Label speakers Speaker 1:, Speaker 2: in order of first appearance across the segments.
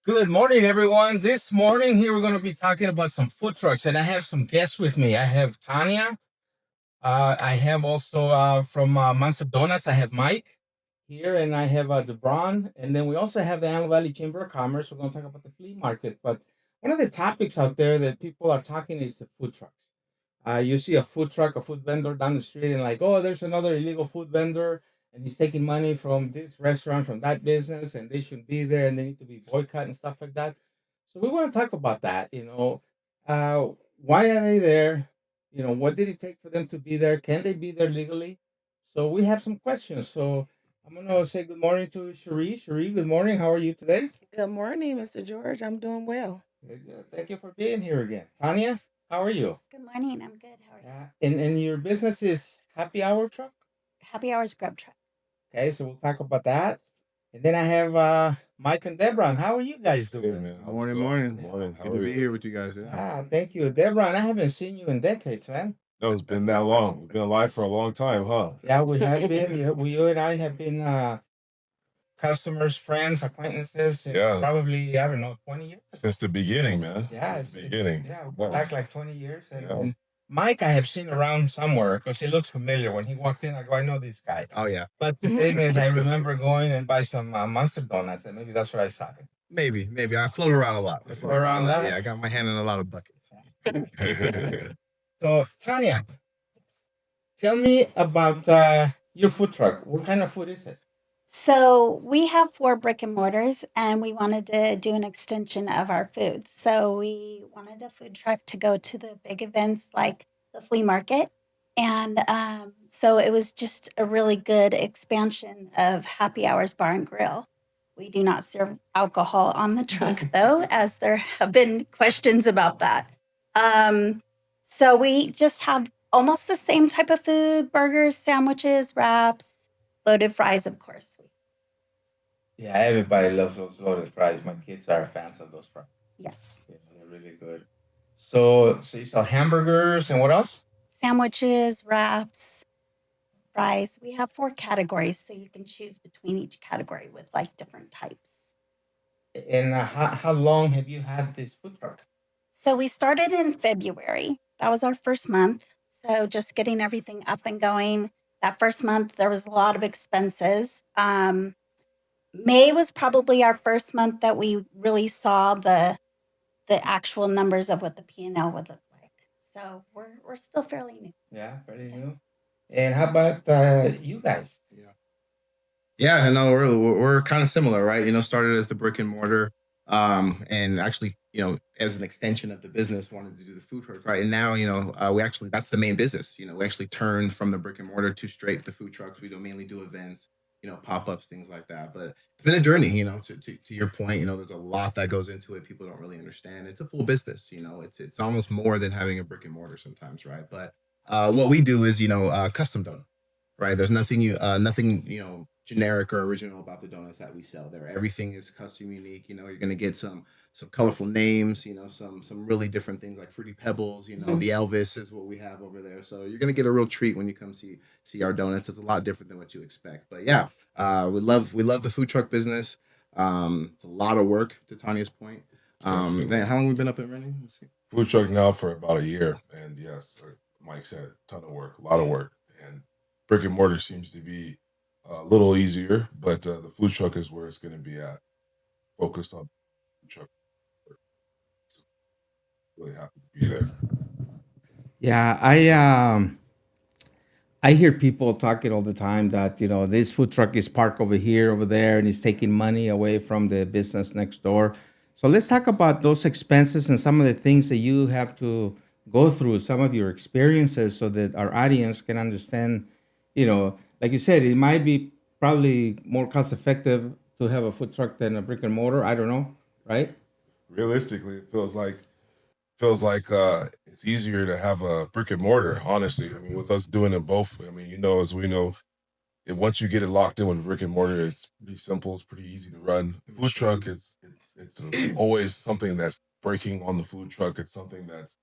Speaker 1: Good morning, everyone. This morning here we're going to be talking about some food trucks, and I have some guests with me. I have Tanya. I have also from Mansa Donuts. I have Mike here, and I have Debron, and then we also have the Antelope Valley Chamber of Commerce. We're going to talk about the flea market, but one of the topics out there that people are talking is the food trucks. You see a food truck, a food vendor down the street, and like, oh, there's another illegal food vendor, and he's taking money from this restaurant, from that business, and they shouldn't be there, and they need to be boycotted and stuff like that. So we want to talk about that. Uh, why are they there? What did it take for them to be there? Can they be there legally? So we have some questions. So I'm gonna say good morning to Cherie. Cherie, good morning. How are you today?
Speaker 2: Good morning, Mr. George. I'm doing well.
Speaker 1: Very good. Thank you for being here again. Tanya, how are you?
Speaker 3: Good morning. I'm good. How are you?
Speaker 1: And your business is Happy Hour Truck?
Speaker 3: Happy Hours Grub Truck.
Speaker 1: Okay, so we'll talk about that. And then I have Mike and Debron. How are you guys
Speaker 4: Hey
Speaker 1: doing?
Speaker 4: man, how's it
Speaker 5: Morning,
Speaker 4: going?
Speaker 5: morning.
Speaker 4: Morning. How
Speaker 5: Good to
Speaker 4: are
Speaker 5: be
Speaker 4: you?
Speaker 5: here with you guys. Yeah.
Speaker 1: Thank you. Debron, I haven't seen you in decades, man.
Speaker 4: No, it's been that long. We've been alive for a long time, huh?
Speaker 1: Yeah, we have been. You and I have been customers, friends, acquaintances since
Speaker 4: Yeah,
Speaker 1: probably, I don't know, 20 years.
Speaker 4: since the beginning, man.
Speaker 1: Yeah,
Speaker 4: Since the beginning.
Speaker 1: yeah,
Speaker 4: Yeah.
Speaker 1: back like 20 years.
Speaker 4: Yeah.
Speaker 1: And Mike, I have seen around somewhere because he looks familiar. When he walked in, I go, I know this guy.
Speaker 5: Oh yeah.
Speaker 1: But the thing is, I remember going and buy some Monster Donuts, and maybe that's where I saw him.
Speaker 5: Maybe. I float around a lot.
Speaker 1: You float around a lot?
Speaker 5: Yeah, I got my hand in a lot of buckets.
Speaker 1: So, Tanya, tell me about your food truck. What kind of food is it?
Speaker 3: So we have 4 brick and mortars, and we wanted to do an extension of our food. So we wanted a food truck to go to the big events like the flea market. And so it was just a really good expansion of Happy Hours Bar and Grill. We do not serve alcohol on the truck, though, as there have been questions about that. Um, so we just have almost the same type of food: burgers, sandwiches, wraps, loaded fries, of course.
Speaker 1: Yeah, everybody loves those loaded fries. My kids are fans of those fries.
Speaker 3: Yes.
Speaker 1: Yeah, they're really good. So you sell hamburgers and what else?
Speaker 3: Sandwiches, wraps, fries. We have 4 categories, so you can choose between each category with like different types.
Speaker 1: And how long have you had this food truck?
Speaker 3: So we started in February. That was our first month. So just getting everything up and going. That first month, there was a lot of expenses. May was probably our first month that we really saw the actual numbers of what the P&L would look like. So we're still fairly new.
Speaker 1: Yeah, pretty new. And how about you guys?
Speaker 5: Yeah. Yeah, I know we're kind of similar, right? Started as the brick and mortar, and actually, as an extension of the business, wanted to do the food truck, right? And now, we actually that's the main business. We actually turned from the brick and mortar to straight the food trucks. We don't mainly do events, pop ups, things like that. But it's been a journey, to your point. There's a lot that goes into it. People don't really understand. It's a full business. It's almost more than having a brick and mortar sometimes, right? But what we do is, custom donut, right? There's nothing generic or original about the donuts that we sell there. Everything is custom unique. You're gonna get some colorful names, some really different things like fruity pebbles. The Elvis is what we have over there. So you're gonna get a real treat when you come see our donuts. It's a lot different than what you expect. But yeah, we love the food truck business. It's a lot of work, to Tanya's point. Man, how long we been up and running? Let's see.
Speaker 4: Food truck now for about a year. And yes, like Mike said, ton of work, a lot of work. And brick and mortar seems to be a little easier, but the food truck is where it's going to be at. Focused on food truck. Really happy to be there.
Speaker 1: Yeah, I hear people talking all the time that this food truck is parked over here, over there, and it's taking money away from the business next door. So let's talk about those expenses and some of the things that you have to go through, some of your experiences, so that our audience can understand. Like you said, it might be probably more cost effective to have a food truck than a brick and mortar. I don't know, right?
Speaker 4: Realistically, it feels like it's easier to have a brick and mortar, honestly. I mean, with us doing it both, I mean, as we know, and once you get it locked in with brick and mortar, it's pretty simple. It's pretty easy to run. Food truck, it's always something that's breaking on the food truck. It's something that's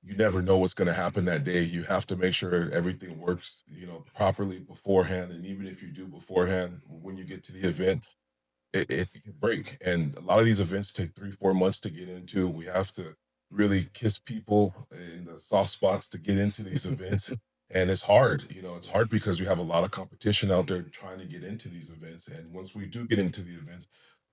Speaker 4: you never know what's going to happen that day. You have to make sure everything works, properly beforehand. And even if you do beforehand, when you get to the event, it can break. And a lot of these events take 3-4 months to get into. We have to really kiss people in the soft spots to get into these events. And it's hard, it's hard because we have a lot of competition out there trying to get into these events. And once we do get into the events,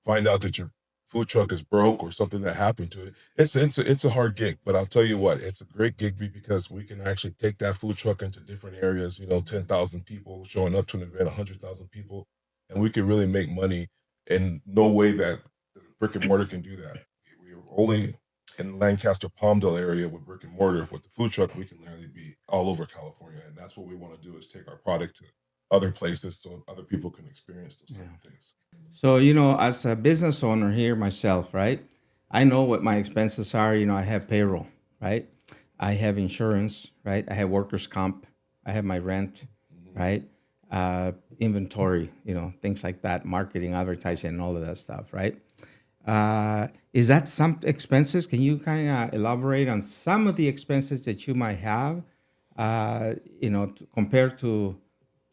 Speaker 4: find out that your food truck is broke or something that happened to it. It's a hard gig, but I'll tell you what, it's a great gig because we can actually take that food truck into different areas. 10,000 people showing up to an event, 100,000 people, and we can really make money in no way that the brick and mortar can do that. We're only in Lancaster, Palmdale area with brick and mortar. With the food truck, we can literally be all over California, and that's what we want to do is take our product to other places so other people can experience those type of things.
Speaker 1: So, as a business owner here myself, right? I know what my expenses are. I have payroll, right? I have insurance, right? I have workers' comp. I have my rent, right? Inventory, things like that, marketing, advertising, and all of that stuff, right? Is that some expenses? Can you kind of elaborate on some of the expenses that you might have, compared to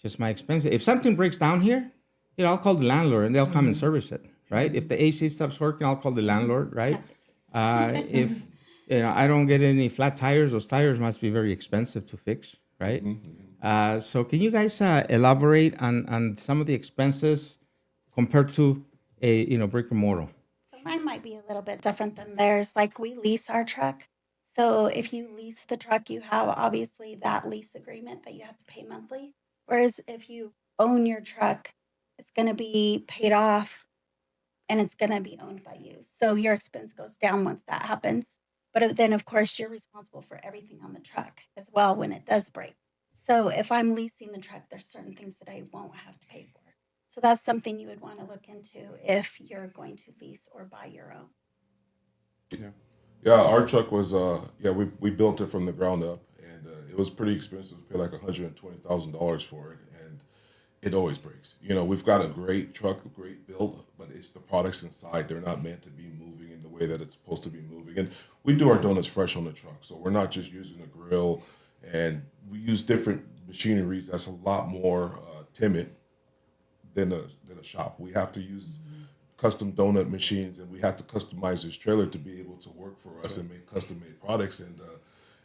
Speaker 1: just my expenses? If something breaks down here, I'll call the landlord and they'll come and service it, right? If the AC stops working, I'll call the landlord, right? If I don't get any flat tires, those tires must be very expensive to fix, right? So can you guys elaborate on some of the expenses compared to a brick and mortar?
Speaker 3: So mine might be a little bit different than theirs. Like we lease our truck. So if you lease the truck, you have obviously that lease agreement that you have to pay monthly. Whereas if you own your truck, it's going to be paid off and it's going to be owned by you. So your expense goes down once that happens. But then, of course, you're responsible for everything on the truck as well when it does break. So if I'm leasing the truck, there's certain things that I won't have to pay for. So that's something you would want to look into if you're going to lease or buy your own.
Speaker 4: Yeah, our truck was we built it from the ground up, and it was pretty expensive. We paid like $120,000 for it, and it always breaks. We've got a great truck, a great build, but it's the products inside. They're not meant to be moving in the way that it's supposed to be moving. And we do our donuts fresh on the truck, so we're not just using a grill, and we use different machineries that's a lot more timid than a shop. We have to use custom donut machines, and we have to customize this trailer to be able to work for us and make custom made products. And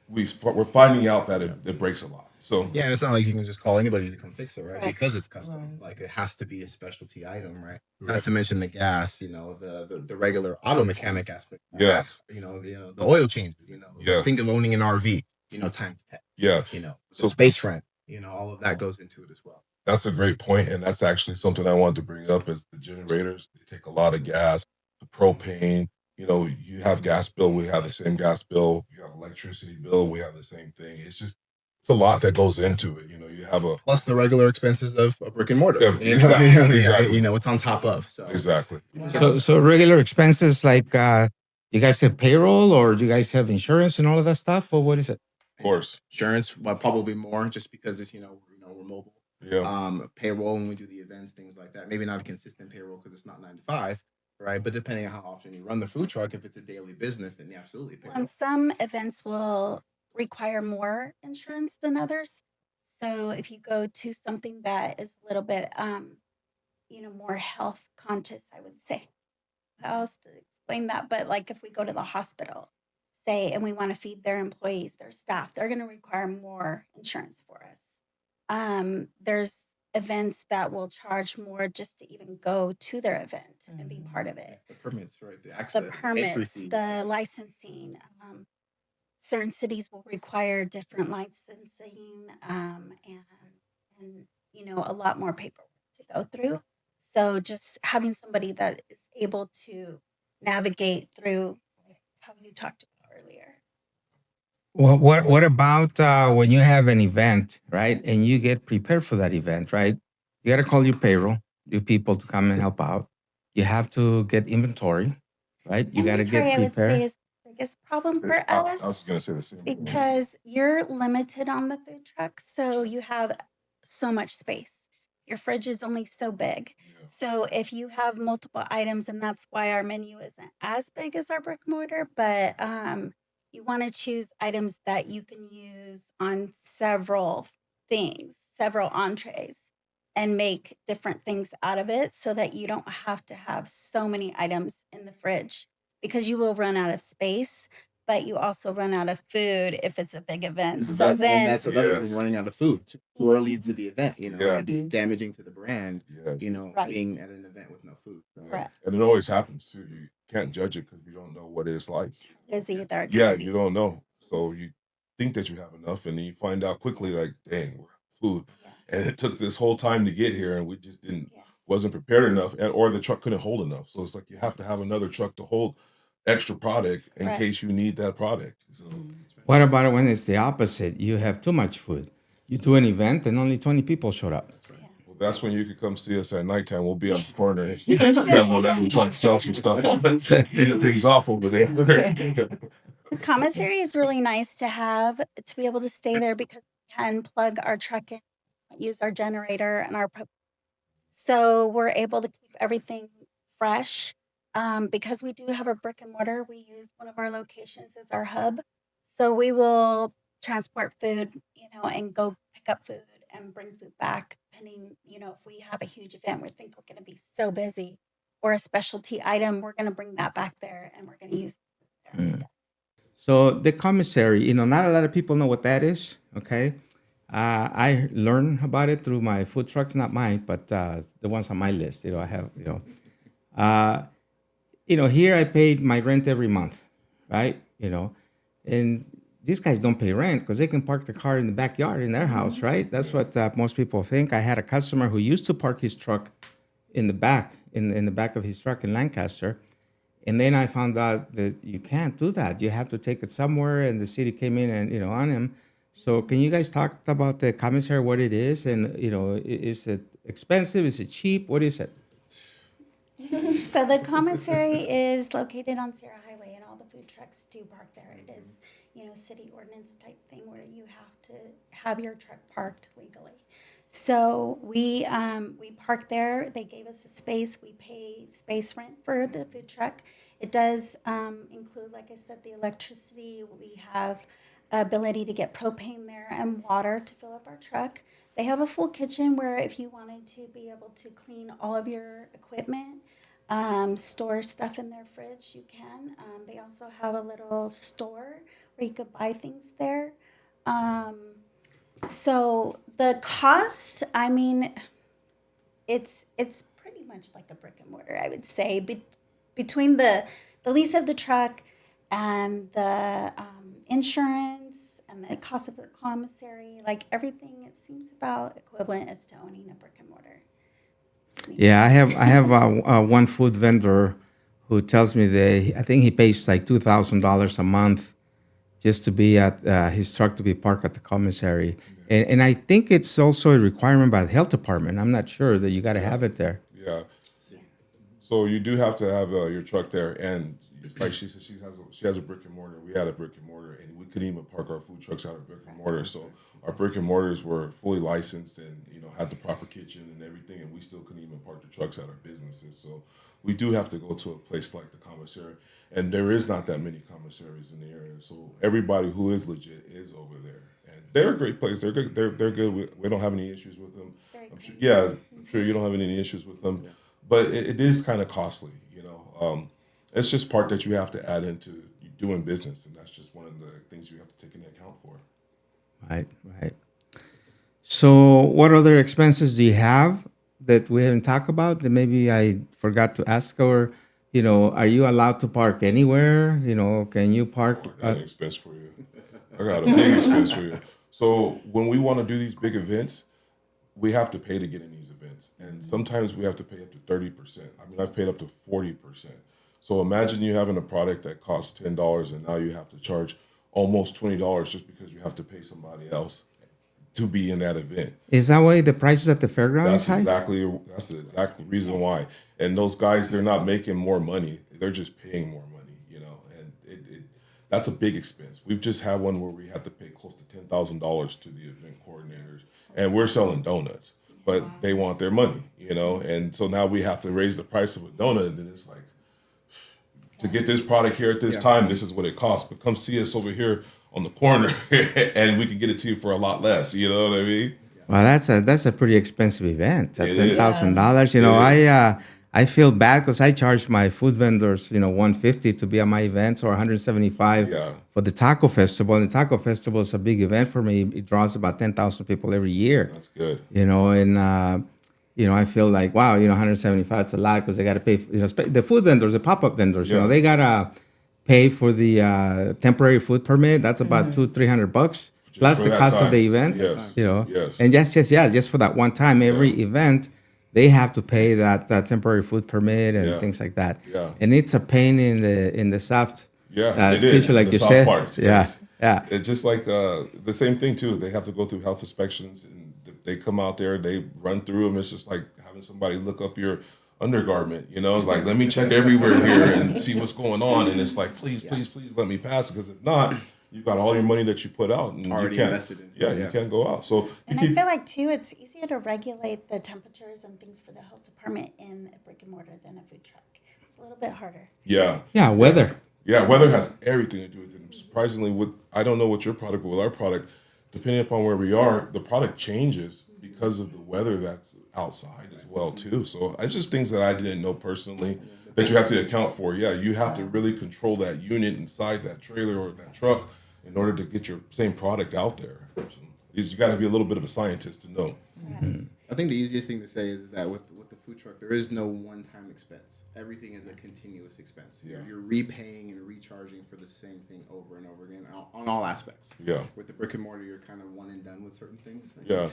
Speaker 4: we're finding out that it breaks a lot. So
Speaker 5: Yeah, and it's not like you can just call anybody to come fix it, right?
Speaker 3: Right.
Speaker 5: Because it's custom. Like it has to be a specialty item, right? Not to mention the gas, the regular auto mechanic aspect.
Speaker 4: Yes.
Speaker 5: The oil changes,
Speaker 4: Yeah.
Speaker 5: Think of owning an RV, times 10.
Speaker 4: Yeah.
Speaker 5: So space rent, all of that goes into it as well.
Speaker 4: That's a great point, and that's actually something I wanted to bring up is the generators. They take a lot of gas, the propane. You have gas bill, we have the same gas bill. You have electricity bill, we have the same thing. It's a lot that goes into it. You have a
Speaker 5: Plus the regular expenses of a brick and mortar.
Speaker 4: Yeah, exactly.
Speaker 5: It's on top of. So
Speaker 4: exactly.
Speaker 1: So regular expenses like you guys have payroll or do you guys have insurance and all of that stuff, or what is it?
Speaker 4: Of course.
Speaker 5: Insurance, but probably more just because it's we're mobile.
Speaker 4: Yeah.
Speaker 5: Payroll when we do the events, things like that. Maybe not a consistent payroll because it's not 9 to 5, right? But depending on how often you run the food truck, if it's a daily business, then absolutely payroll.
Speaker 3: And some events will require more insurance than others. So if you go to something that is a little bit, more health conscious, I would say. How else to explain that? But like if we go to the hospital, say, and we want to feed their employees, their staff, they're going to require more insurance for us. There's events that will charge more just to even go to their event and be part of it.
Speaker 5: The permits, right? The
Speaker 3: The
Speaker 5: access, entry
Speaker 3: permits,
Speaker 5: fees.
Speaker 3: the licensing. Certain cities will require different licensing, and a lot more paperwork to go through. So just having somebody that is able to navigate through, like how you talked about earlier.
Speaker 1: Well, what about when you have an event, right? And you get prepared for that event, right? You got to call your payroll, your people to come and help out. You have to get inventory, right? You got to
Speaker 3: Inventory,
Speaker 1: get
Speaker 3: I would say,
Speaker 1: prepared.
Speaker 3: is the biggest problem for
Speaker 4: I was
Speaker 3: us
Speaker 4: gonna say the same thing.
Speaker 3: because you're limited on the food truck. So you have so much space. Your fridge is only so big.
Speaker 4: Yeah.
Speaker 3: So if you have multiple items, and that's why our menu isn't as big as our brick mortar, but you want to choose items that you can use on several things, several entrees. and make different things out of it so that you don't have to have so many items in the fridge because you will run out of space, but you also run out of food if it's a big event. So
Speaker 5: And
Speaker 3: then,
Speaker 5: that's another
Speaker 4: Yes.
Speaker 5: thing, running out of food too early into the event. You know,
Speaker 4: Yeah.
Speaker 5: it's damaging to the brand.
Speaker 4: Yes.
Speaker 5: You know,
Speaker 3: Right.
Speaker 5: being at an event with no food. So,
Speaker 4: Yeah.
Speaker 3: correct.
Speaker 4: And it always happens too. You can't judge it because you don't know what it's like.
Speaker 3: Busy they're
Speaker 4: Yeah,
Speaker 3: gonna be.
Speaker 4: you don't know. So you think that you have enough, and then you find out quickly, like, dang, we're out of food.
Speaker 3: Yeah.
Speaker 4: And it took this whole time to get here, and we just
Speaker 3: Yes.
Speaker 4: wasn't prepared enough, or the truck couldn't hold enough. So it's like you have to have another truck to hold extra product in
Speaker 3: Correct.
Speaker 4: case you need that product. So
Speaker 1: What about when it's the opposite? You have too much food. You do an event and only 20 people showed up.
Speaker 4: well, that's when you can come see us at nighttime. We'll be on the corner. We'll try to sell some stuff. Get things off over there.
Speaker 3: The commissary is really nice to have to be able to stay there because we can plug our truck in, use our generator and our so we're able to keep everything fresh. Because we do have a brick and mortar, we use one of our locations as our hub. So we will transport food, and go pick up food and bring food back, depending, if we have a huge event, we think we're going to be so busy, or a specialty item, we're going to bring that back there and we're going to use it there instead.
Speaker 1: So the commissary, not a lot of people know what that is. Okay, I learned about it through my food trucks, not mine, but the ones on my list. I have, here I paid my rent every month, right? And these guys don't pay rent because they can park the car in the backyard in their house, right? That's what most people think. I had a customer who used to park his truck in the back, in the back of his truck in Lancaster. And then I found out that you can't do that. You have to take it somewhere, and the city came in and, on him. So can you guys talk about the commissary, what it is? And, is it expensive? Is it cheap? What is it?
Speaker 3: So the commissary is located on Sierra Highway, and all the food trucks do park there. It is, city ordinance type thing where you have to have your truck parked legally. So we park there. They gave us a space. We pay space rent for the food truck. It does include, like I said, the electricity. We have ability to get propane there and water to fill up our truck. They have a full kitchen where if you wanted to be able to clean all of your equipment, store stuff in their fridge, you can. They also have a little store where you could buy things there. So the cost, I mean, it's pretty much like a brick and mortar, I would say, between the lease of the truck and the insurance and the cost of the commissary, like everything, it seems about equivalent as to owning a brick and mortar.
Speaker 1: Yeah, I have one food vendor who tells me that I think he pays like $2,000 a month just to be at his truck to be parked at the commissary. And I think it's also a requirement by the health department. I'm not sure that you got to have it there.
Speaker 4: Yeah. So you do have to have your truck there, and like she said, she has a brick and mortar. We had a brick and mortar, and we couldn't even park our food trucks out of brick and mortar. So our brick and mortars were fully licensed and had the proper kitchen and everything, and we still couldn't even park the trucks at our businesses. So we do have to go to a place like the commissary, and there is not that many commissaries in the area. So everybody who is legit is over there, and they're a great place. They're good. They're good. We don't have any issues with them.
Speaker 3: It's very
Speaker 4: I'm sure.
Speaker 3: clean.
Speaker 4: Yeah, I'm sure you don't have any issues with them, but it is kind of costly. It's just part that you have to add into doing business, and that's just one of the things you have to take into account for.
Speaker 1: Right. So what other expenses do you have that we haven't talked about that maybe I forgot to ask? Or, are you allowed to park anywhere? Can you park?
Speaker 4: I got an expense for you. I got a big expense for you. So when we want to do these big events, we have to pay to get in these events, and sometimes we have to pay up to 30%. I mean, I've paid up to 40%. So imagine you having a product that costs $10, and now you have to charge almost $20 just because you have to pay somebody else to be in that event.
Speaker 1: Is that why the prices at the fairground is high?
Speaker 4: That's the exact reason why. And those guys, they're not making more money; they're just paying more money, And that's a big expense. We've just had one where we had to pay close to $10,000 to the event coordinators, and we're selling donuts, but they want their money, And so now we have to raise the price of a donut, and then it's like, to get this product here at this time, this is what it costs. But come see us over here on the corner, and we can get it to you for a lot less. You know what I mean?
Speaker 1: Well, that's a pretty expensive event. At
Speaker 4: It is.
Speaker 1: $10,000,
Speaker 4: It is.
Speaker 1: I feel bad because I charge my food vendors, $150 to be at my events or $175
Speaker 4: Yeah.
Speaker 1: for the taco festival. And the taco festival is a big event for me. It draws about 10,000 people every year.
Speaker 4: That's good.
Speaker 1: I feel like, wow, 175 is a lot because they got to pay. The food vendors, the pop up vendors,
Speaker 4: Yeah.
Speaker 1: they gotta pay for the temporary food permit. That's about $200-300 plus
Speaker 4: for
Speaker 1: the
Speaker 4: that
Speaker 1: cost of
Speaker 4: time.
Speaker 1: the event.
Speaker 4: Yes. Yes.
Speaker 1: And just for that one time, every event, they have to pay that temporary food permit and
Speaker 4: Yeah.
Speaker 1: things like that.
Speaker 4: Yeah.
Speaker 1: And it's a pain in the soft
Speaker 4: Yeah, it is.
Speaker 1: tissue, like
Speaker 4: The
Speaker 1: you
Speaker 4: soft
Speaker 1: said.
Speaker 4: parts,
Speaker 1: Yeah,
Speaker 4: yes.
Speaker 1: yeah.
Speaker 4: It's just like the same thing too. They have to go through health inspections, and they come out there. They run through them. It's just like having somebody look up your undergarment. It's like, let me check everywhere here and see what's going on. And it's like, please, please, please let me pass, because if not, you got all your money that you put out and
Speaker 5: Already
Speaker 4: you can't.
Speaker 5: invested into
Speaker 4: Yeah,
Speaker 5: it,
Speaker 4: you
Speaker 5: yeah.
Speaker 4: can't go out. So you
Speaker 3: And I
Speaker 4: keep.
Speaker 3: feel like too, it's easier to regulate the temperatures and things for the health department in a brick and mortar than a food truck. It's a little bit harder.
Speaker 4: Yeah.
Speaker 1: Yeah, weather.
Speaker 4: Yeah, weather has everything to do with it. Surprisingly, I don't know what your product, but with our product, depending upon where we are, the product changes because of the weather that's outside as well too. So it's just things that I didn't know personally that you have to account for. Yeah, you have to really control that unit inside that trailer or that truck in order to get your same product out there. So you got to be a little bit of a scientist to know.
Speaker 5: I think the easiest thing to say is that with the food truck, there is no one-time expense. Everything is a continuous expense.
Speaker 4: Yeah.
Speaker 5: You're repaying and recharging for the same thing over and over again on all aspects.
Speaker 4: Yeah.
Speaker 5: With the brick and mortar, you're kind of one and done with certain things. Like,
Speaker 4: Yeah.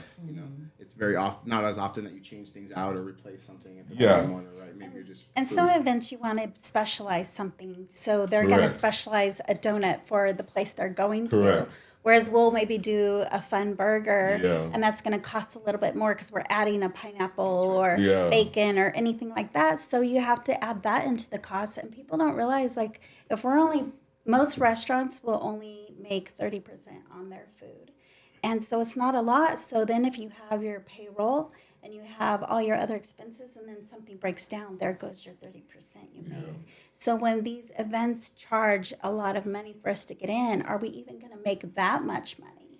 Speaker 5: It's very often, not as often that you change things out or replace something at the
Speaker 4: Yeah.
Speaker 5: brick and mortar, right? Maybe you're just.
Speaker 3: And
Speaker 5: food.
Speaker 3: some events you want to specialize something. So they're going to
Speaker 4: Correct.
Speaker 3: specialize a donut for the place they're going
Speaker 4: Correct.
Speaker 3: to. Whereas we'll maybe do a fun burger,
Speaker 4: Yeah.
Speaker 3: and that's going to cost a little bit more because we're adding a pineapple or
Speaker 4: Yeah.
Speaker 3: bacon or anything like that. So you have to add that into the cost. And people don't realize, like, if most restaurants will only make 30% on their food. And so it's not a lot. So then if you have your payroll and you have all your other expenses and then something breaks down, there goes your 30% you made. So when these events charge a lot of money for us to get in, are we even going to make that much money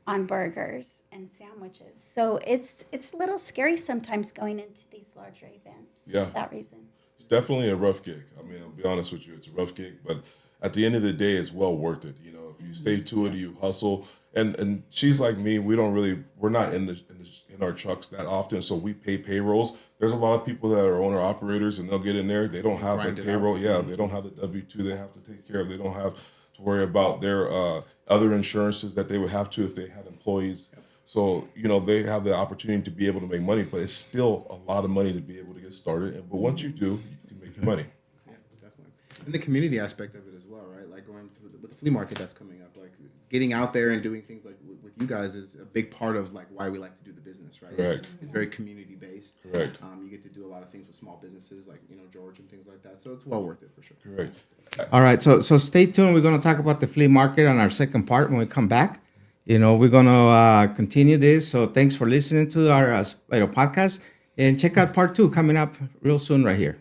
Speaker 3: on burgers and sandwiches? So it's a little scary sometimes going into these larger events
Speaker 4: Yeah.
Speaker 3: for that reason.
Speaker 4: It's definitely a rough gig. I mean, I'll be honest with you, it's a rough gig, but at the end of the day, it's well worth it. If you stay to it, you hustle. And she's like me, we're not in our trucks that often, so we pay payrolls. There's a lot of people that are owner operators, and they'll get in there. They don't have
Speaker 5: Grind
Speaker 4: the
Speaker 5: it out.
Speaker 4: payroll. Yeah, they don't have the W-2 they have to take care of. They don't have to worry about their other insurances that they would have to if they had employees. So, they have the opportunity to be able to make money, but it's still a lot of money to be able to get started. But once you do, you can make your money.
Speaker 5: Yeah, definitely. And the community aspect of it as well, right? Like going to with the flea market that's coming up, like getting out there and doing things like with you guys is a big part of like why we like to do the business, right?
Speaker 4: Correct.
Speaker 5: It's very community based.
Speaker 4: Correct.
Speaker 5: You get to do a lot of things with small businesses like George and things like that. So it's well worth it for sure.
Speaker 4: Correct.
Speaker 1: All right, so stay tuned. We're going to talk about the flea market on our second part when we come back. We're going to continue this. So thanks for listening to our podcast, and check out part 2 coming up real soon right here.